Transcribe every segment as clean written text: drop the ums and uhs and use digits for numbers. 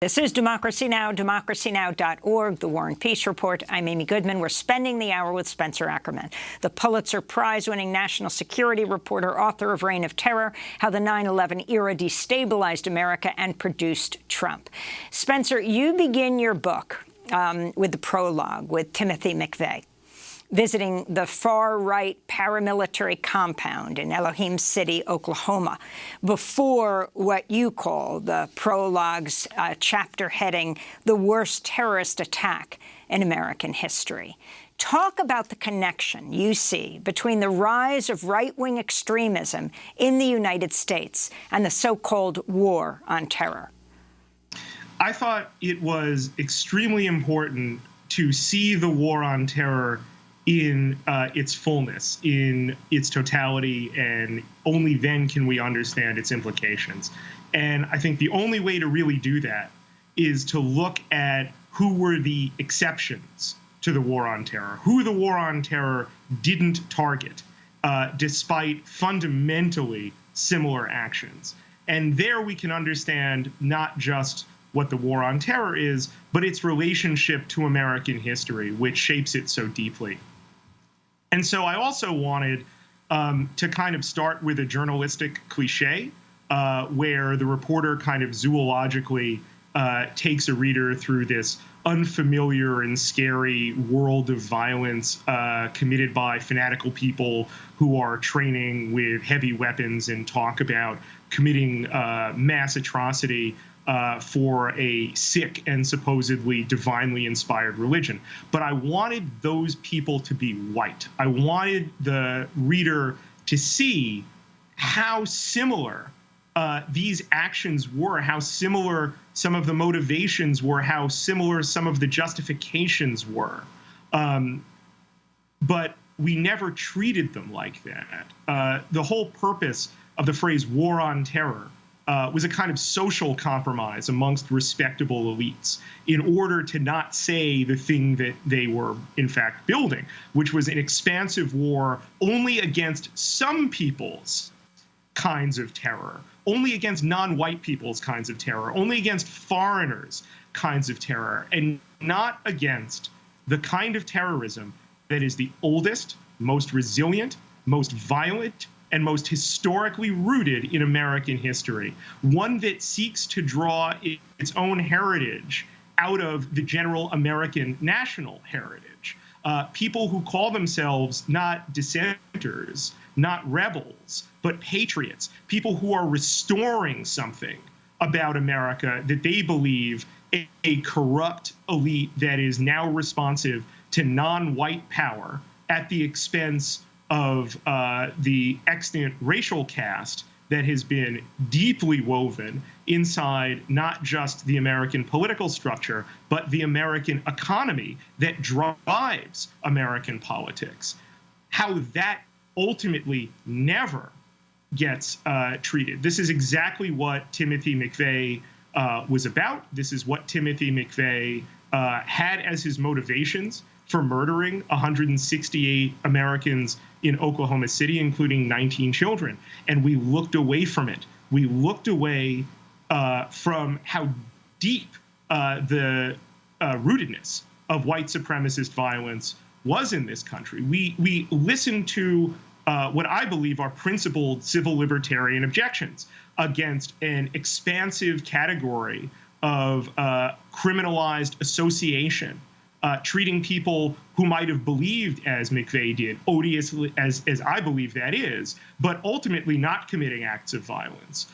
This is Democracy Now!, democracynow.org, The War and Peace Report. I'm Amy Goodman. We're spending the hour with Spencer Ackerman, the Pulitzer Prize-winning national security reporter, author of Reign of Terror, How the 9/11 Era Destabilized America and Produced Trump. Spencer, you begin your book with the prologue with Timothy McVeigh, visiting the far-right paramilitary compound in Elohim City, Oklahoma, before what you call the prologue's chapter heading, The Worst Terrorist Attack in American History. Talk about the connection you see between the rise of right-wing extremism in the United States and the so-called War on Terror. I thought it was extremely important to see the War on Terror in its fullness, in its totality, and only then can we understand its implications. And I think the only way to really do that is to look at who were the exceptions to the War on Terror, who the War on Terror didn't target, despite fundamentally similar actions. And there we can understand not just what the War on Terror is, but its relationship to American history, which shapes it so deeply. And so I also wanted to kind of start with a journalistic cliche, where the reporter kind of zoologically takes a reader through this unfamiliar and scary world of violence committed by fanatical people who are training with heavy weapons and talk about committing mass atrocity for a sick and supposedly divinely inspired religion. But I wanted those people to be white. I wanted the reader to see how similar these actions were, how similar some of the motivations were, how similar some of the justifications were. But we never treated them like that. The whole purpose of the phrase War on Terror was a kind of social compromise amongst respectable elites in order to not say the thing that they were, in fact, building, which was an expansive war only against some people's kinds of terror, only against non-white people's kinds of terror, only against foreigners' kinds of terror, and not against the kind of terrorism that is the oldest, most resilient, most violent, and most historically rooted in American history, one that seeks to draw its own heritage out of the general American national heritage. People who call themselves not dissenters, not rebels, but patriots, people who are restoring something about America that they believe a corrupt elite that is now responsive to non-white power at the expense of the extant racial caste that has been deeply woven inside not just the American political structure, but the American economy that drives American politics. How that ultimately never gets treated. This is exactly what Timothy McVeigh was about. This is what Timothy McVeigh had as his motivations for murdering 168 Americans in Oklahoma City, including 19 children. And we looked away from it. We looked away from how deep the rootedness of white supremacist violence was in this country. We listened to what I believe are principled civil libertarian objections against an expansive category of criminalized association, treating people who might have believed, as McVeigh did, odiously, as I believe that is, but ultimately not committing acts of violence,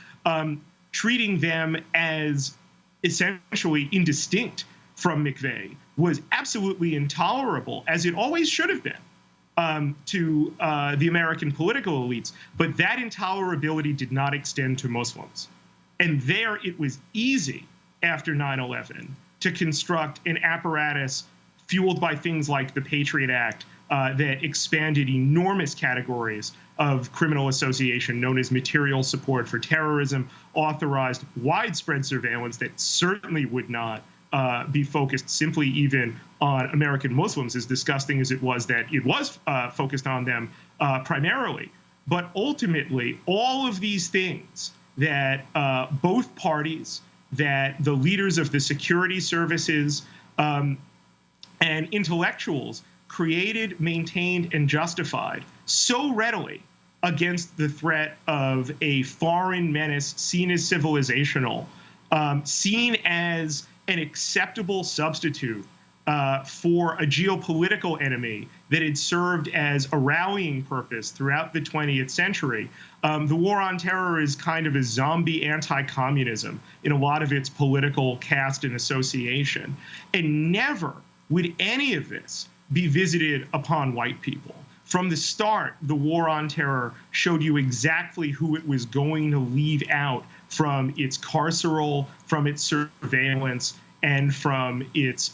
treating them as essentially indistinct from McVeigh was absolutely intolerable, as it always should have been, to the American political elites. But that intolerability did not extend to Muslims. And there it was easy after 9/11 to construct an apparatus fueled by things like the Patriot Act that expanded enormous categories of criminal association known as material support for terrorism, authorized widespread surveillance that certainly would not be focused simply even on American Muslims, as disgusting as it was that it was focused on them primarily. But ultimately, all of these things that both parties that the leaders of the security services and intellectuals created, maintained, and justified so readily against the threat of a foreign menace seen as civilizational, seen as an acceptable substitute for a geopolitical enemy that had served as a rallying purpose throughout the 20th century. The war on terror is kind of a zombie anti-communism in a lot of its political cast and association. And never would any of this be visited upon white people. From the start, the war on terror showed you exactly who it was going to leave out from its carceral, from its surveillance, and from its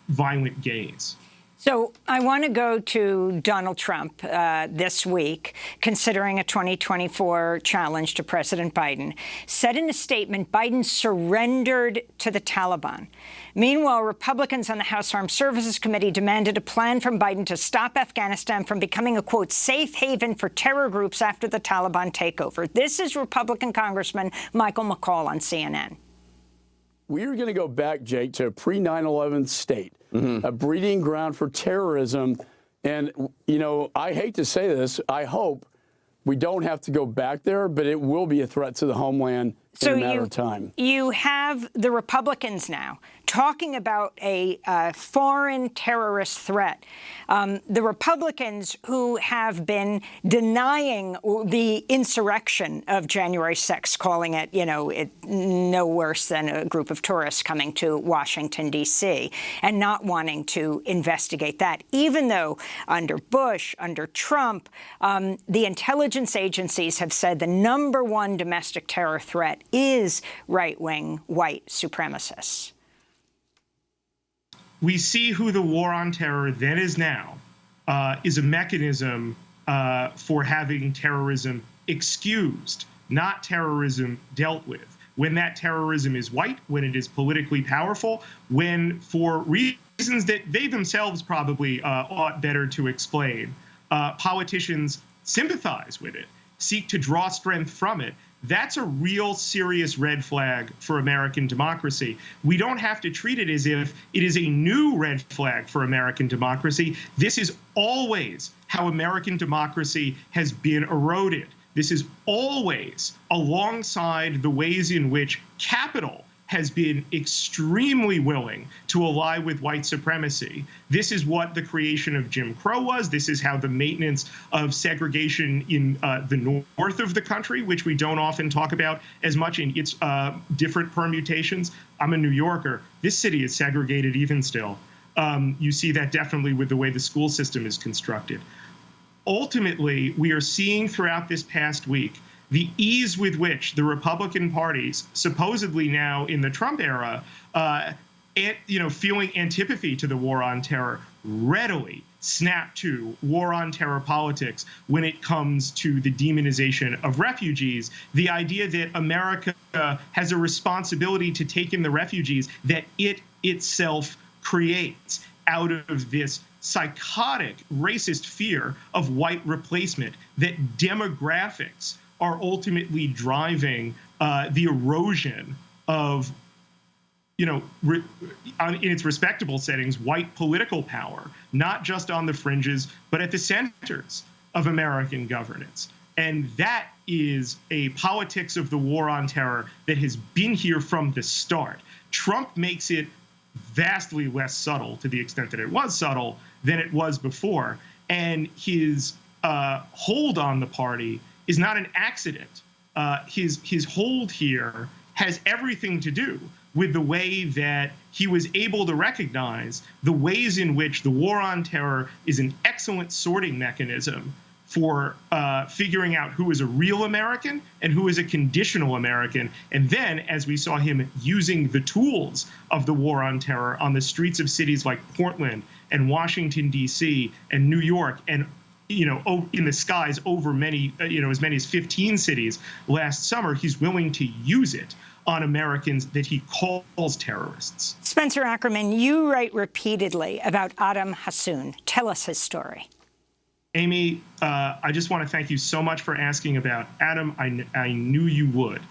violent gaze. So I want to go to Donald Trump this week, considering a 2024 challenge to President Biden. Said in a statement, Biden surrendered to the Taliban. Meanwhile, Republicans on the House Armed Services Committee demanded a plan from Biden to stop Afghanistan from becoming a, quote, safe haven for terror groups after the Taliban takeover. This is Republican Congressman Michael McCaul on CNN. We are going to go back, Jake, to a pre-9/11 state, a breeding ground for terrorism. And, you know, I hate to say this, I hope we don't have to go back there, but it will be a threat to the homeland in a matter of time. You have the Republicans now talking about a foreign terrorist threat. The Republicans who have been denying the insurrection of January 6th, calling it, you know, no worse than a group of tourists coming to Washington, D.C., and not wanting to investigate that, even though under Bush, under Trump, the intelligence agencies have said the #1 domestic terror threat is right-wing white supremacists. We see who the war on terror then is now is a mechanism for having terrorism excused, not terrorism dealt with. When that terrorism is white, when it is politically powerful, when for reasons that they themselves probably ought better to explain, politicians sympathize with it, seek to draw strength from it, that's a real serious red flag for American democracy. We don't have to treat it as if it is a new red flag for American democracy. This is always how American democracy has been eroded. This is always alongside the ways in which capital has been extremely willing to ally with white supremacy. This is what the creation of Jim Crow was. This is how the maintenance of segregation in the north of the country, which we don't often talk about as much in its different permutations. I'm a New Yorker. This city is segregated even still. You see that definitely with the way the school system is constructed. Ultimately, we are seeing throughout this past week the ease with which the Republican parties, supposedly now in the Trump era, feeling antipathy to the war on terror, readily snap to war on terror politics when it comes to the demonization of refugees. The idea that America has a responsibility to take in the refugees that it itself creates out of this psychotic racist fear of white replacement, that demographics are ultimately driving the erosion of, in its respectable settings, white political power, not just on the fringes, but at the centers of American governance. And that is a politics of the war on terror that has been here from the start. Trump makes it vastly less subtle, to the extent that it was subtle, than it was before. And his hold on the party is not an accident. His hold here has everything to do with the way that he was able to recognize the ways in which the war on terror is an excellent sorting mechanism for figuring out who is a real American and who is a conditional American. And then, as we saw him using the tools of the war on terror on the streets of cities like Portland and Washington, D.C. and New York, and in the skies over many, as many as 15 cities last summer, he's willing to use it on Americans that he calls terrorists. Spencer Ackerman, you write repeatedly about Adam Hassoun. Tell us his story. Amy, I just want to thank you so much for asking about Adam. I knew you would.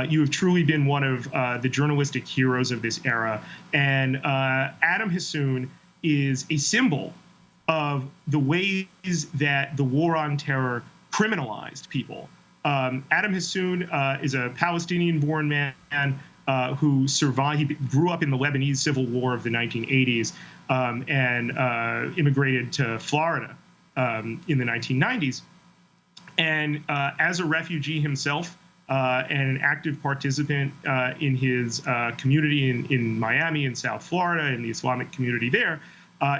You have truly been one of the journalistic heroes of this era. And Adam Hassoun is a symbol of the ways that the war on terror criminalized people. Adam Hassoun is a Palestinian-born man who survived. He grew up in the Lebanese Civil War of the 1980s and immigrated to Florida in the 1990s. And as a refugee himself and an active participant in his community in Miami and South Florida, in the Islamic community there,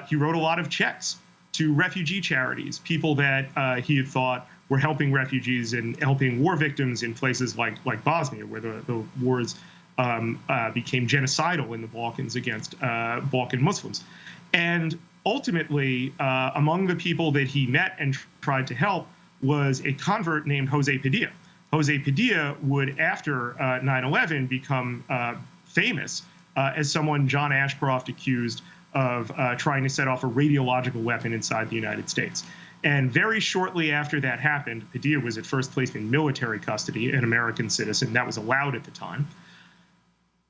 he wrote a lot of checks to refugee charities, people that he had thought were helping refugees and helping war victims in places like Bosnia, where the wars became genocidal in the Balkans against Balkan Muslims. And ultimately, among the people that he met and tried to help was a convert named Jose Padilla. Jose Padilla would, after 9/11, become famous as someone John Ashcroft accused of trying to set off a radiological weapon inside the United States. And very shortly after that happened, Padilla was at first placed in military custody, an American citizen. That was allowed at the time.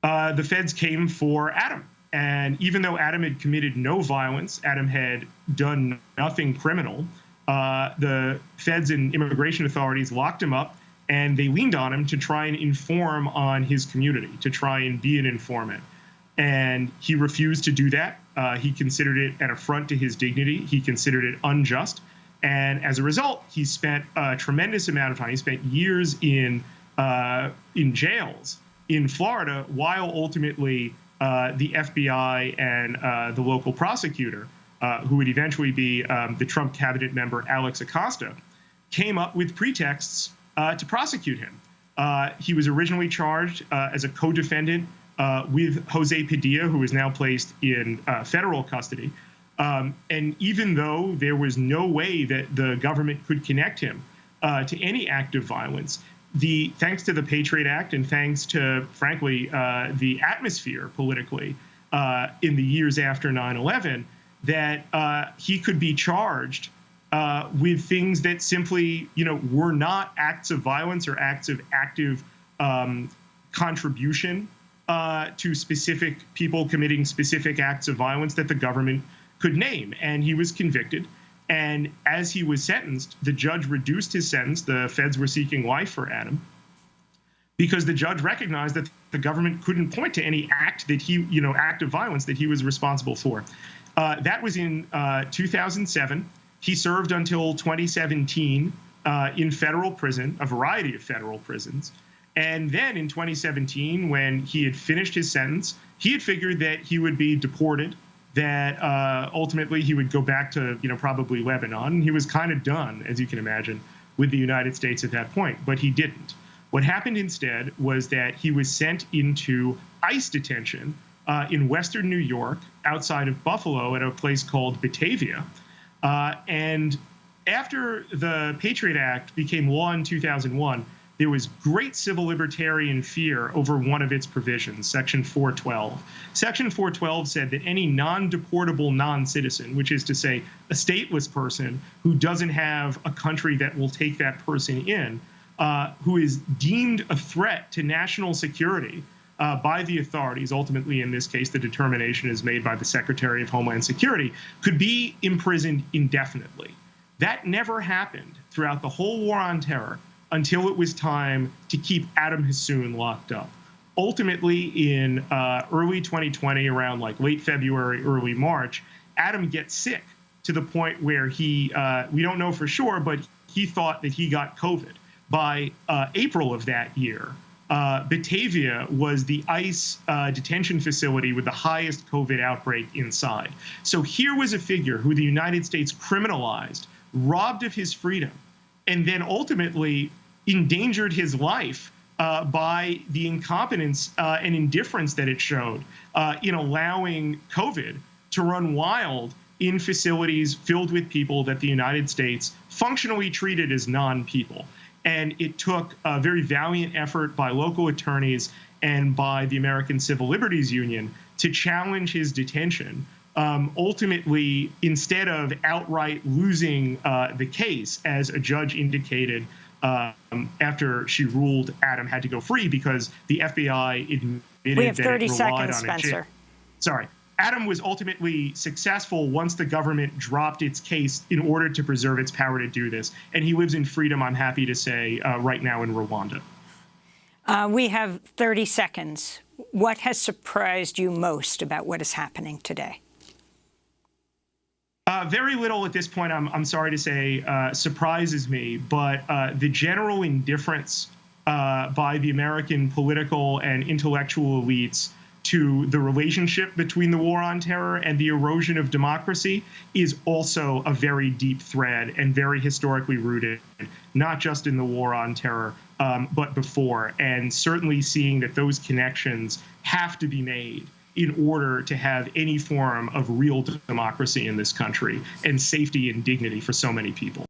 The feds came for Adam. And even though Adam had committed no violence, Adam had done nothing criminal, the feds and immigration authorities locked him up, and they leaned on him to try and inform on his community, to try and be an informant. And he refused to do that. He considered it an affront to his dignity. He considered it unjust. And as a result, he spent a tremendous amount of time. He spent years in jails in Florida, while ultimately the FBI and the local prosecutor, who would eventually be the Trump cabinet member Alex Acosta, came up with pretexts to prosecute him. He was originally charged as a co-defendant with Jose Padilla, who is now placed in federal custody. And even though there was no way that the government could connect him to any act of violence, thanks to the Patriot Act and thanks to, frankly, the atmosphere politically in the years after 9/11, that he could be charged with things that simply, were not acts of violence or acts of active contribution to specific people committing specific acts of violence that the government could name. And he was convicted. And as he was sentenced, the judge reduced his sentence. The feds were seeking life for Adam because the judge recognized that the government couldn't point to any act that he, act of violence that he was responsible for. That was in 2007. He served until 2017 in federal prison, a variety of federal prisons. And then in 2017, when he had finished his sentence, he had figured that he would be deported, that ultimately he would go back to, probably Lebanon. And he was kind of done, as you can imagine, with the United States at that point, but he didn't. What happened instead was that he was sent into ICE detention in Western New York, outside of Buffalo, at a place called Batavia. And after the Patriot Act became law in 2001, there was great civil libertarian fear over one of its provisions, Section 412. Section 412 said that any non-deportable non-citizen, which is to say a stateless person who doesn't have a country that will take that person in, who is deemed a threat to national security by the authorities, ultimately in this case the determination is made by the Secretary of Homeland Security, could be imprisoned indefinitely. That never happened throughout the whole war on terror until it was time to keep Adam Hassoun locked up. Ultimately, in early 2020, around like late February, early March, Adam gets sick to the point where he, we don't know for sure, but he thought that he got COVID. By April of that year, Batavia was the ICE detention facility with the highest COVID outbreak inside. So here was a figure who the United States criminalized, robbed of his freedom, and then ultimately endangered his life by the incompetence and indifference that it showed in allowing COVID to run wild in facilities filled with people that the United States functionally treated as non-people. And it took a very valiant effort by local attorneys and by the American Civil Liberties Union to challenge his detention. Ultimately, instead of outright losing the case, as a judge indicated after she ruled Adam had to go free because the FBI admitted we have that 30 it relied seconds, on Spencer. Sorry. Adam was ultimately successful once the government dropped its case in order to preserve its power to do this. And he lives in freedom, I'm happy to say, right now in Rwanda. We have 30 seconds. What has surprised you most about what is happening today? Very little at this point, I'm sorry to say, surprises me. But the general indifference by the American political and intellectual elites to the relationship between the war on terror and the erosion of democracy is also a very deep thread and very historically rooted, not just in the war on terror, but before. And certainly seeing that those connections have to be made in order to have any form of real democracy in this country and safety and dignity for so many people.